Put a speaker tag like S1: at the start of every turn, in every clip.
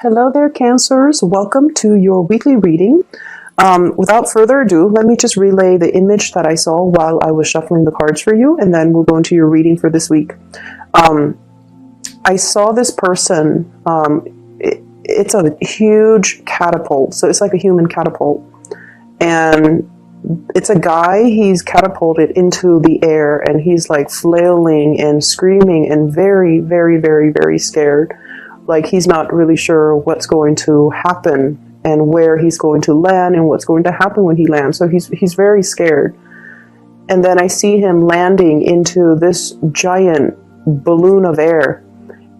S1: Hello there, Cancers. Welcome to your weekly reading. Without further ado, let me just relay the image that I saw while I was shuffling the cards for you, and then we'll go into your reading for this week. I saw this person. It's a huge catapult, so it's like a human catapult. And it's a guy, he's catapulted into the air, and he's like flailing and screaming and very, very, very, very scared. Like he's not really sure what's going to happen and where he's going to land and what's going to happen when he lands. So he's very scared. And then I see him landing into this giant balloon of air.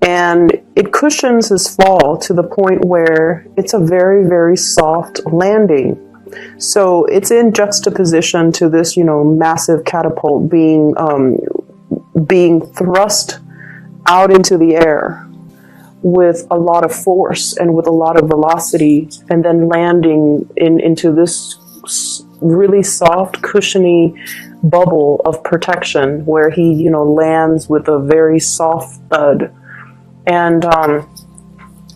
S1: And it cushions his fall to the point where it's a very, very soft landing. So it's in juxtaposition to this, massive catapult being thrust out into the air with a lot of force and with a lot of velocity, and then landing into this really soft, cushiony bubble of protection where he, lands with a very soft thud. And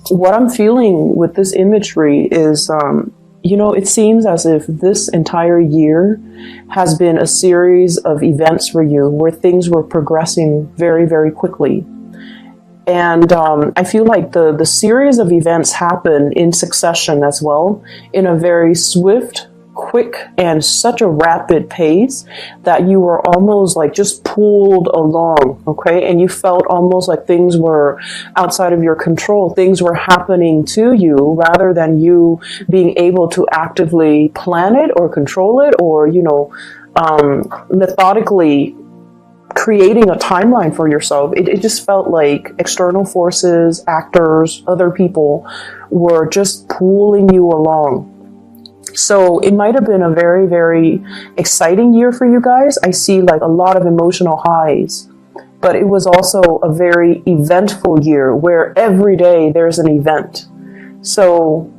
S1: what I'm feeling with this imagery is, it seems as if this entire year has been a series of events for you where things were progressing very, very quickly. And I feel like the series of events happen in succession as well, in a very swift, quick, and such a rapid pace that you were almost like just pulled along, okay? And you felt almost like things were outside of your control. Things were happening to you rather than you being able to actively plan it or control it or, methodically creating a timeline for yourself. It just felt like external forces, actors, other people were just pulling you along. So it might have been a very, very exciting year for you guys. I see like a lot of emotional highs, but it was also a very eventful year where every day there's an event. So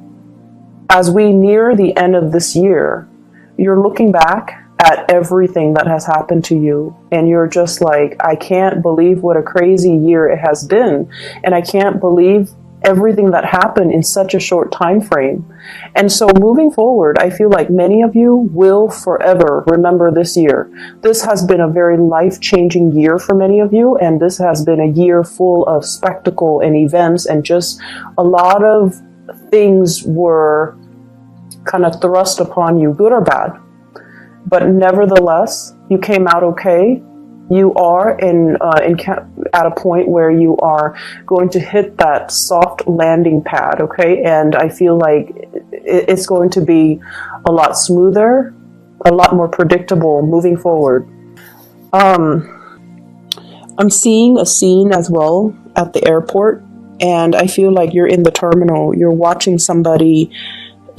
S1: as we near the end of this year, you're looking back at everything that has happened to you, and you're just like, I can't believe what a crazy year it has been, and I can't believe everything that happened in such a short time frame. And so moving forward, I feel like many of you will forever remember this year. This has been a very life-changing year for many of you, and this has been a year full of spectacle and events, and just a lot of things were kind of thrust upon you, good or bad. But nevertheless, you came out okay. You are at a point where you are going to hit that soft landing pad, okay? And I feel like it's going to be a lot smoother, a lot more predictable moving forward. I'm seeing a scene as well at the airport, and I feel like you're in the terminal. You're watching somebody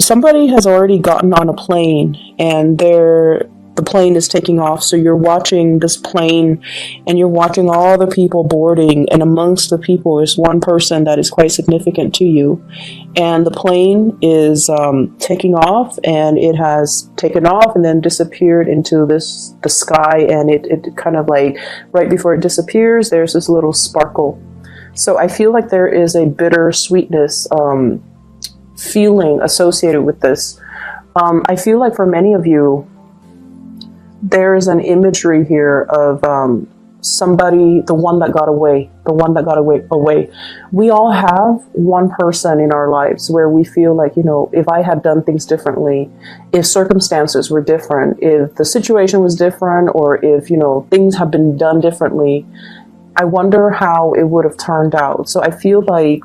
S1: has already gotten on a plane, and the plane is taking off. So you're watching this plane, and you're watching all the people boarding, and amongst the people is one person that is quite significant to you. And the plane is taking off, and it has taken off and then disappeared into the sky, and it kind of like right before it disappears, there's this little sparkle. So I feel like there is a bitter sweetness feeling associated with this. I feel like for many of you, there is an imagery here of somebody, the one that got away. We all have one person in our lives where we feel like, if I had done things differently, if circumstances were different, if the situation was different, or if, things have been done differently, I wonder how it would have turned out. So I feel like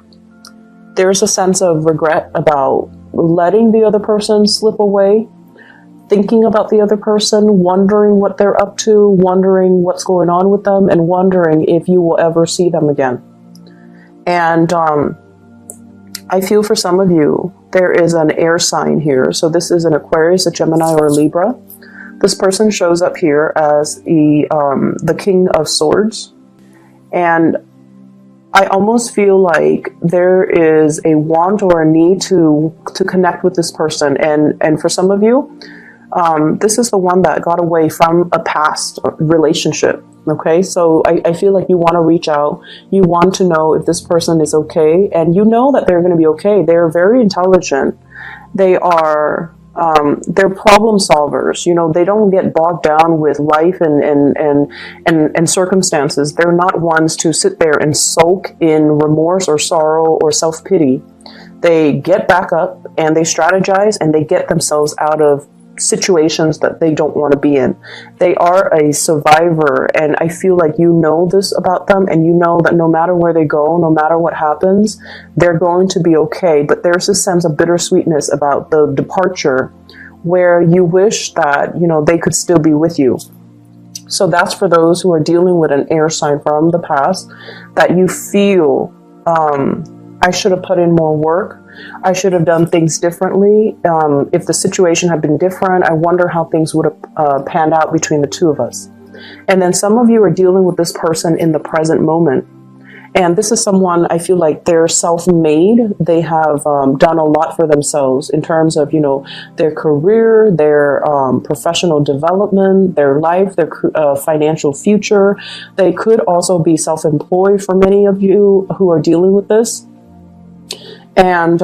S1: there's a sense of regret about letting the other person slip away, thinking about the other person, wondering what they're up to, wondering what's going on with them, and wondering if you will ever see them again. And I feel for some of you, there is an air sign here. So this is an Aquarius, a Gemini, or a Libra. This person shows up here as the King of Swords. And I almost feel like there is a want or a need to connect with this person. And for some of you, this is the one that got away from a past relationship. Okay, so I feel like you want to reach out. You want to know if this person is okay, and you know that they're going to be okay. They're very intelligent. They are they're problem solvers. You know, they don't get bogged down with life and circumstances. They're not ones to sit there and sulk in remorse or sorrow or self-pity. They get back up and they strategize and they get themselves out of situations that they don't want to be in. They are a survivor, and I feel like you know this about them, and you know that no matter where they go, no matter what happens, they're going to be okay. But there's a sense of bittersweetness about the departure where you wish that, you know, they could still be with you. So that's for those who are dealing with an air sign from the past, that you feel, I should have put in more work. I should have done things differently. If the situation had been different, I wonder how things would have panned out between the two of us. And then some of you are dealing with this person in the present moment. And this is someone, I feel like they're self-made. They have done a lot for themselves in terms of, you know, their career, their professional development, their life, their financial future. They could also be self-employed for many of you who are dealing with this. And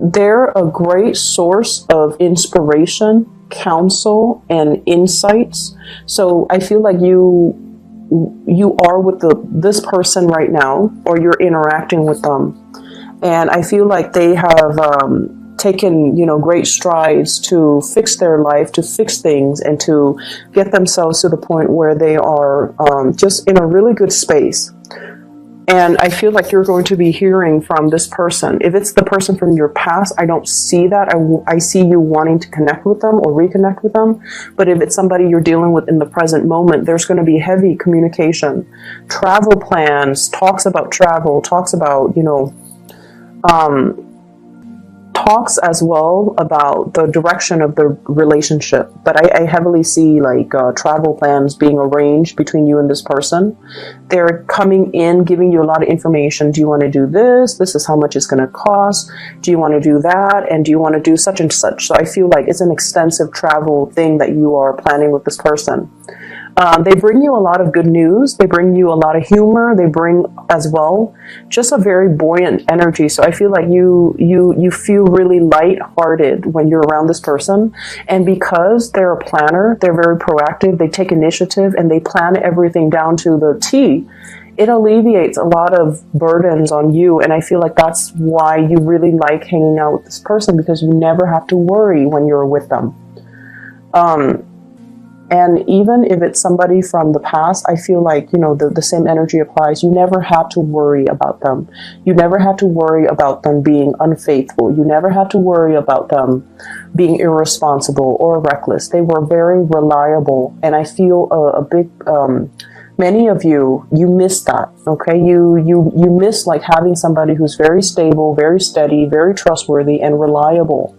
S1: they're a great source of inspiration, counsel, and insights. So I feel like you are with this person right now, or you're interacting with them. And I feel like they have taken, you know, great strides to fix their life, to fix things, and to get themselves to the point where they are just in a really good space. And I feel like you're going to be hearing from this person. If it's the person from your past, I don't see that. I see you wanting to connect with them or reconnect with them. But if it's somebody you're dealing with in the present moment, there's going to be heavy communication, travel plans, talks about travel, talks about, you know, talks as well about the direction of the relationship. But I heavily see like travel plans being arranged between you and this person. They're coming in, giving you a lot of information. Do you want to do this? This is how much it's going to cost. Do you want to do that? And do you want to do such and such? So I feel like it's an extensive travel thing that you are planning with this person. They bring you a lot of good news. They bring you a lot of humor. They bring as well just a very buoyant energy. So I feel like you feel really lighthearted when you're around this person. And because they're a planner, they're very proactive. They take initiative and they plan everything down to the T. It alleviates a lot of burdens on you. And I feel like that's why you really like hanging out with this person, because you never have to worry when you're with them. And even if it's somebody from the past, I feel like, you know, the same energy applies. You never had to worry about them. You never had to worry about them being unfaithful. You never had to worry about them being irresponsible or reckless. They were very reliable. And I feel a big, many of you miss that, okay? You miss like having somebody who's very stable, very steady, very trustworthy, and reliable.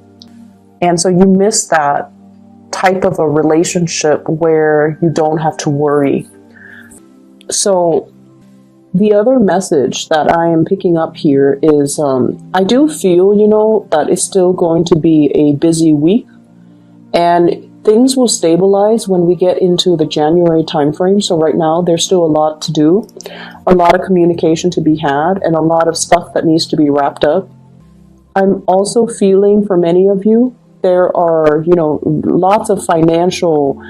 S1: And so you miss that type of a relationship where you don't have to worry. So the other message that I am picking up here is I do feel, you know, that it's still going to be a busy week, and things will stabilize when we get into the January timeframe. So right now there's still a lot to do, a lot of communication to be had, and a lot of stuff that needs to be wrapped up. I'm also feeling for many of you, there are, you know, lots of financial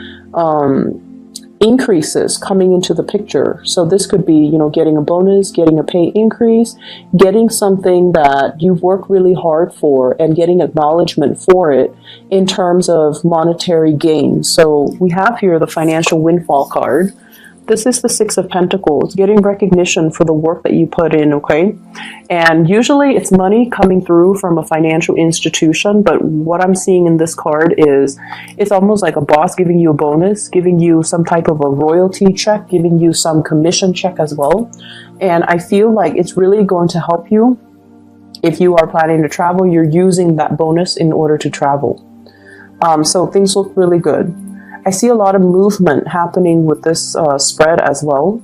S1: increases coming into the picture. So this could be, you know, getting a bonus, getting a pay increase, getting something that you've worked really hard for, and getting acknowledgement for it in terms of monetary gain. So we have here the financial windfall card. This is the Six of Pentacles, getting recognition for the work that you put in, okay? And usually it's money coming through from a financial institution, but what I'm seeing in this card is it's almost like a boss giving you a bonus, giving you some type of a royalty check, giving you some commission check as well. And I feel like it's really going to help you. If you are planning to travel, you're using that bonus in order to travel. So things look really good. I see a lot of movement happening with this spread as well.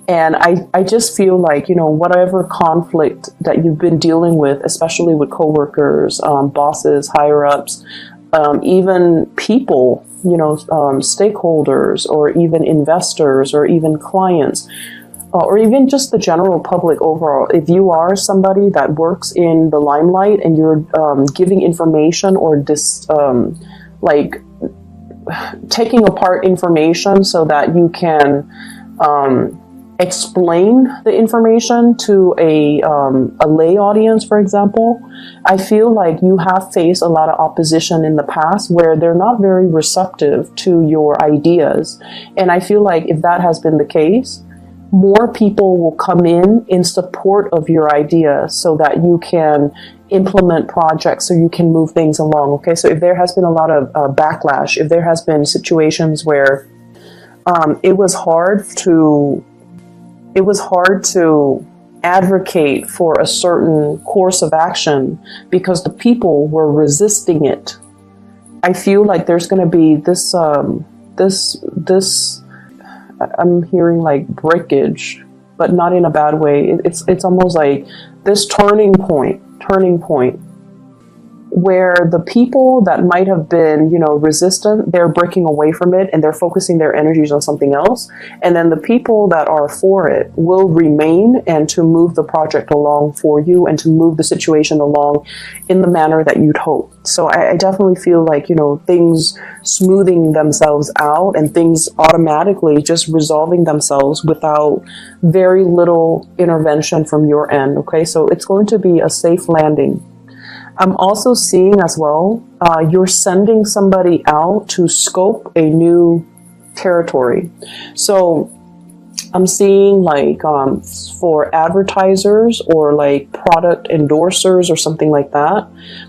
S1: And I just feel like, you know, whatever conflict that you've been dealing with, especially with coworkers, bosses, higher ups, even people, stakeholders, or even investors, or even clients, or even just the general public overall. If you are somebody that works in the limelight and you're giving information or taking apart information so that you can explain the information to a lay audience, for example, I feel like you have faced a lot of opposition in the past where they're not very receptive to your ideas. And I feel like if that has been the case, more people will come in support of your idea so that you can implement projects, so you can move things along. Okay, so if there has been a lot of backlash, if there has been situations where it was hard to advocate for a certain course of action because the people were resisting it, I feel like there's going to be this I'm hearing like breakage, but not in a bad way. It's almost like this turning point where the people that might have been, resistant, they're breaking away from it and they're focusing their energies on something else. And then the people that are for it will remain and to move the project along for you and to move the situation along in the manner that you'd hope. So I definitely feel like, things smoothing themselves out and things automatically just resolving themselves without very little intervention from your end. Okay, so it's going to be a safe landing. I'm also seeing as well, you're sending somebody out to scope a new territory. So I'm seeing like for advertisers or like product endorsers or something like that.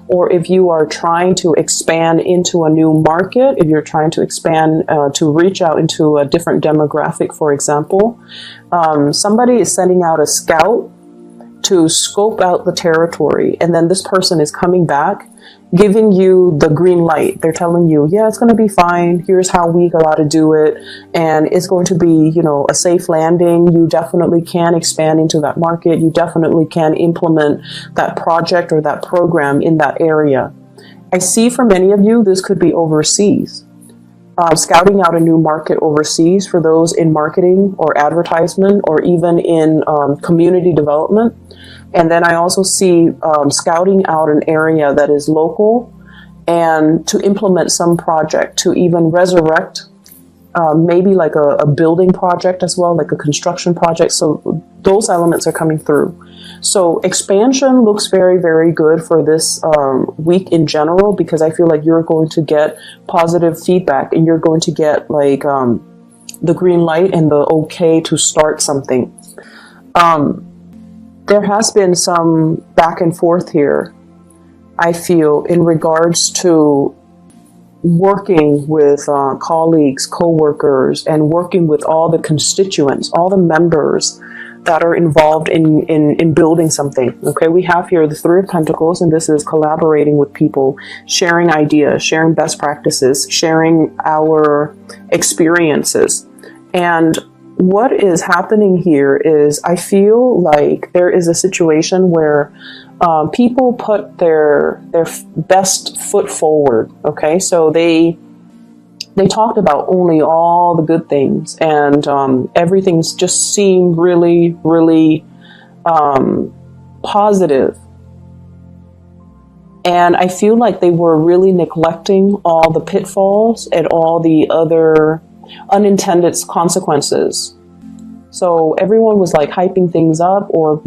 S1: Or if you are trying to expand into a new market, if you're trying to expand to reach out into a different demographic, for example, somebody is sending out a scout to scope out the territory, and then this person is coming back giving you the green light. They're telling you, yeah, it's going to be fine, here's how we got to do it, and it's going to be, a safe landing. You definitely can expand into that market, you definitely can implement that project or that program in that area. I see for many of you this could be overseas. Scouting out a new market overseas for those in marketing or advertisement or even in community development. And then I also see scouting out an area that is local and to implement some project, to even resurrect maybe like a building project as well, like a construction project. So those elements are coming through. So expansion looks very, very good for this week in general, because I feel like you're going to get positive feedback and you're going to get like the green light and the okay to start something. There has been some back and forth here, I feel, in regards to working with colleagues, co-workers, and working with all the constituents, all the members that are involved in building something. Okay, we have here the Three of Pentacles, and this is collaborating with people, sharing ideas, sharing best practices, sharing our experiences. And what is happening here is I feel like there is a situation where people put their best foot forward. Okay, so they talked about only all the good things, and everything's just seemed really, really positive. And I feel like they were really neglecting all the pitfalls and all the other unintended consequences. So everyone was like hyping things up, or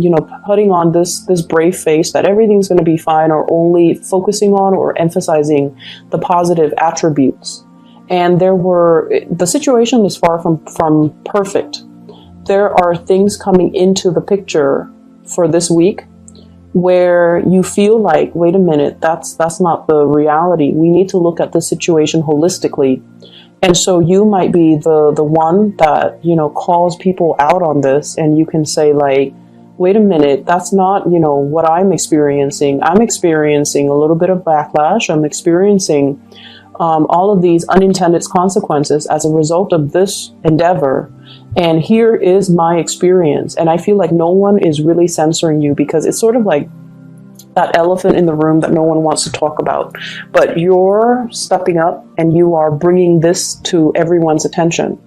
S1: putting on this brave face that everything's going to be fine, or only focusing on or emphasizing the positive attributes. And the situation is far from perfect. There are things coming into the picture for this week where you feel like, wait a minute, that's not the reality. We need to look at the situation holistically. And so you might be the one that, calls people out on this, and you can say like, wait a minute, that's not, what I'm experiencing. I'm experiencing a little bit of backlash. I'm experiencing all of these unintended consequences as a result of this endeavor. And here is my experience. And I feel like no one is really censoring you, because it's sort of like that elephant in the room that no one wants to talk about. But you're stepping up and you are bringing this to everyone's attention.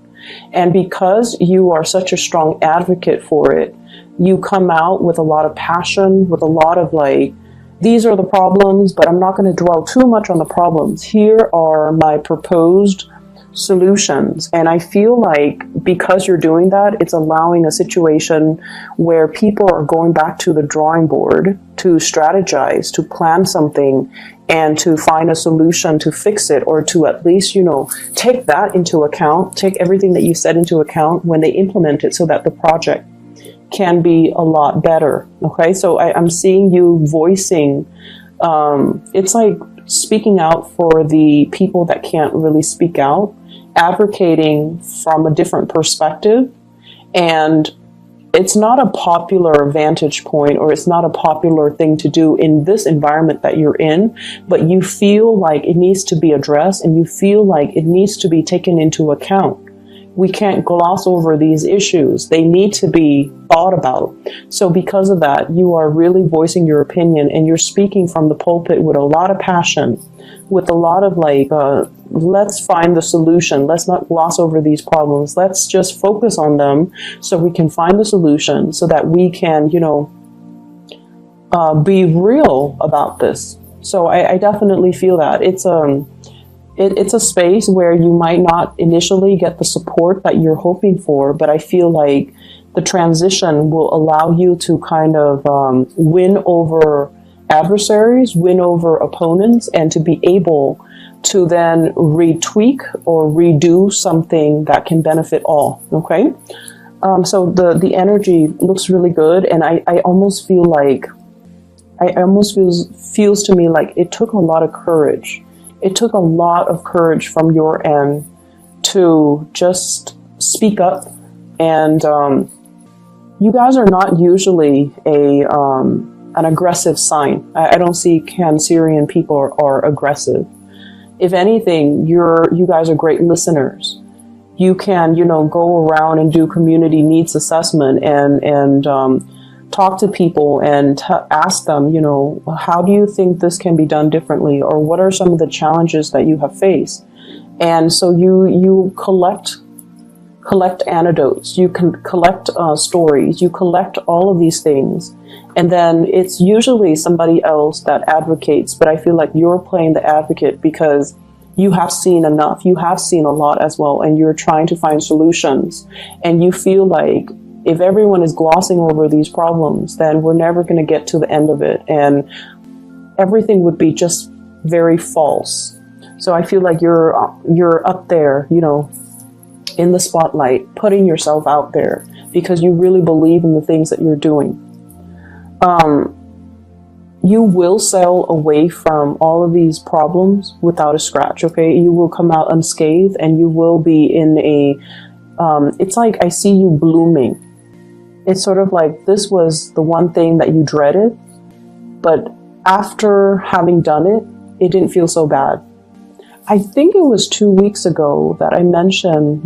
S1: And because you are such a strong advocate for it, you come out with a lot of passion, with a lot of like, these are the problems, but I'm not going to dwell too much on the problems. Here are my proposed solutions. And I feel like because you're doing that, it's allowing a situation where people are going back to the drawing board to strategize, to plan something, and to find a solution to fix it, or to at least, take that into account, take everything that you said into account when they implement it so that the project can be a lot better. Okay, so I'm seeing you voicing, it's like speaking out for the people that can't really speak out, advocating from a different perspective. And it's not a popular vantage point, or it's not a popular thing to do in this environment that you're in, but you feel like it needs to be addressed and you feel like it needs to be taken into account. We can't gloss over these issues. They need to be thought about. So because of that, you are really voicing your opinion, and you're speaking from the pulpit with a lot of passion, with a lot of like, let's find the solution. Let's not gloss over these problems. Let's just focus on them so we can find the solution, so that we can, be real about this. So I definitely feel that it's a space where you might not initially get the support that you're hoping for, but I feel like the transition will allow you to kind of win over adversaries, win over opponents, and to be able to then retweak or redo something that can benefit all. Okay, so the energy looks really good, and I almost feel like feels to me like it took a lot of courage. It took a lot of courage from your end to just speak up. And you guys are not usually an aggressive sign. I don't see Cancerian people are aggressive. If anything, you guys are great listeners. You can, go around and do community needs assessment and talk to people and ask them, how do you think this can be done differently? Or what are some of the challenges that you have faced? And so you collect anecdotes, you can collect stories, you collect all of these things. And then it's usually somebody else that advocates, but I feel like you're playing the advocate because you have seen enough, you have seen a lot as well, and you're trying to find solutions. And you feel like if everyone is glossing over these problems, then we're never going to get to the end of it, and everything would be just very false. So I feel like you're up there, in the spotlight, putting yourself out there because you really believe in the things that you're doing. You will sail away from all of these problems without a scratch, okay? You will come out unscathed, and you will be in it's like I see you blooming. It's sort of like this was the one thing that you dreaded, but after having done it, it didn't feel so bad. I think it was 2 weeks ago that I mentioned,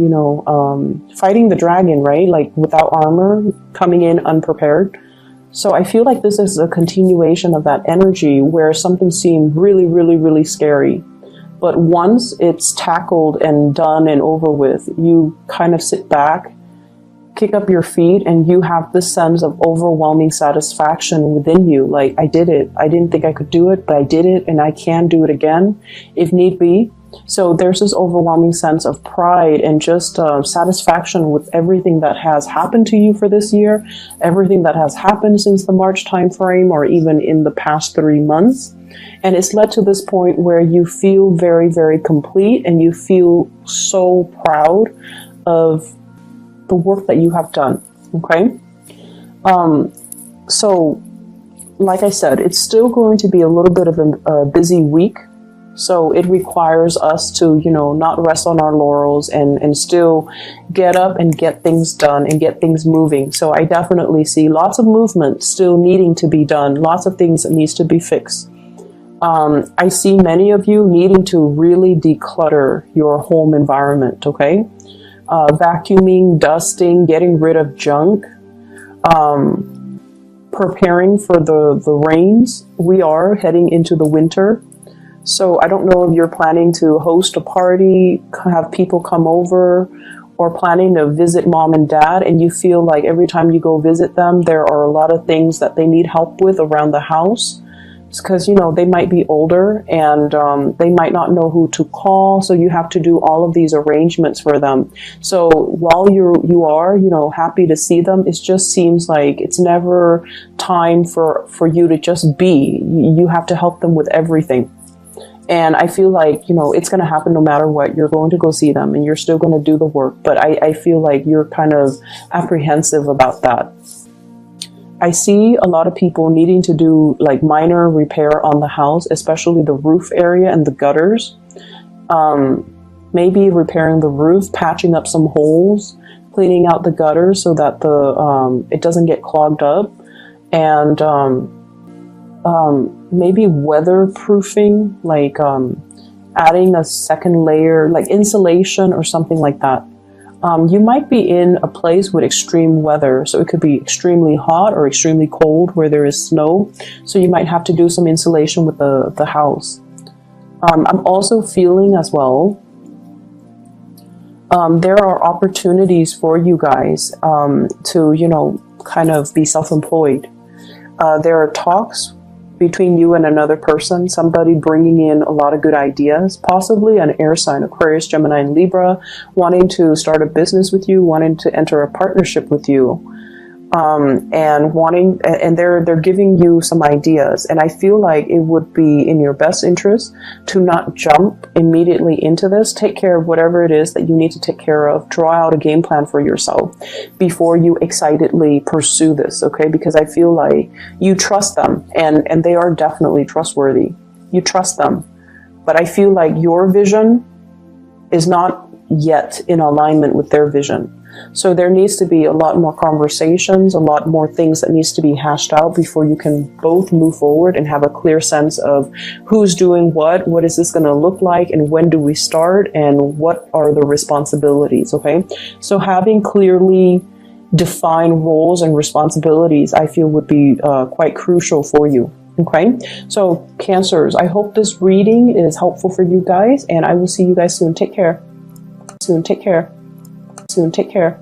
S1: fighting the dragon, right? Like without armor, coming in unprepared. So I feel like this is a continuation of that energy where something seemed really, really, really scary. But once it's tackled and done and over with, you kind of sit back, kick up your feet, and you have this sense of overwhelming satisfaction within you. Like, I did it. I didn't think I could do it, but I did it, and I can do it again if need be. So there's this overwhelming sense of pride and just satisfaction with everything that has happened to you for this year, everything that has happened since the March timeframe, or even in the past 3 months. And it's led to this point where you feel very, very complete, and you feel so proud of the work that you have done. Okay. So like I said, it's still going to be a little bit of a busy week. So it requires us to, not rest on our laurels and still get up and get things done and get things moving. So I definitely see lots of movement still needing to be done, lots of things that needs to be fixed. I see many of you needing to really declutter your home environment, okay? Vacuuming, dusting, getting rid of junk, preparing for the rains. We are heading into the winter. So I don't know if you're planning to host a party, have people come over, or planning to visit mom and dad, and you feel like every time you go visit them, there are a lot of things that they need help with around the house. Because, you know, they might be older and they might not know who to call. So you have to do all of these arrangements for them. So while you are, you know, happy to see them, it just seems like it's never time for you to just be. You have to help them with everything. And I feel like, you know, it's going to happen no matter what. You're going to go see them and you're still going to do the work. But I feel like you're kind of apprehensive about that. I see a lot of people needing to do like minor repair on the house, especially the roof area and the gutters. Maybe repairing the roof, patching up some holes, cleaning out the gutters so that it doesn't get clogged up, and maybe weatherproofing, like adding a second layer, like insulation or something like that. You might be in a place with extreme weather, so it could be extremely hot or extremely cold where there is snow, so you might have to do some insulation with the house. I'm also feeling as well, there are opportunities for you guys to, you know, kind of be self-employed. There are talks between you and another person, somebody bringing in a lot of good ideas, possibly an air sign, Aquarius, Gemini, and Libra, wanting to start a business with you, wanting to enter a partnership with you, and they're giving you some ideas. And I feel like it would be in your best interest to not jump immediately into this. Take care of whatever it is that you need to take care of. Draw out a game plan for yourself before you excitedly pursue this, okay? Because I feel like you trust them, and they are definitely trustworthy. You trust them. But I feel like your vision is not yet in alignment with their vision. So there needs to be a lot more conversations, a lot more things that needs to be hashed out before you can both move forward and have a clear sense of who's doing what is this going to look like, and when do we start, and what are the responsibilities, okay? So having clearly defined roles and responsibilities, I feel would be quite crucial for you. Okay, so Cancers, I hope this reading is helpful for you guys, and I will see you guys soon. Take care. Soon. Take care. Soon. Take care.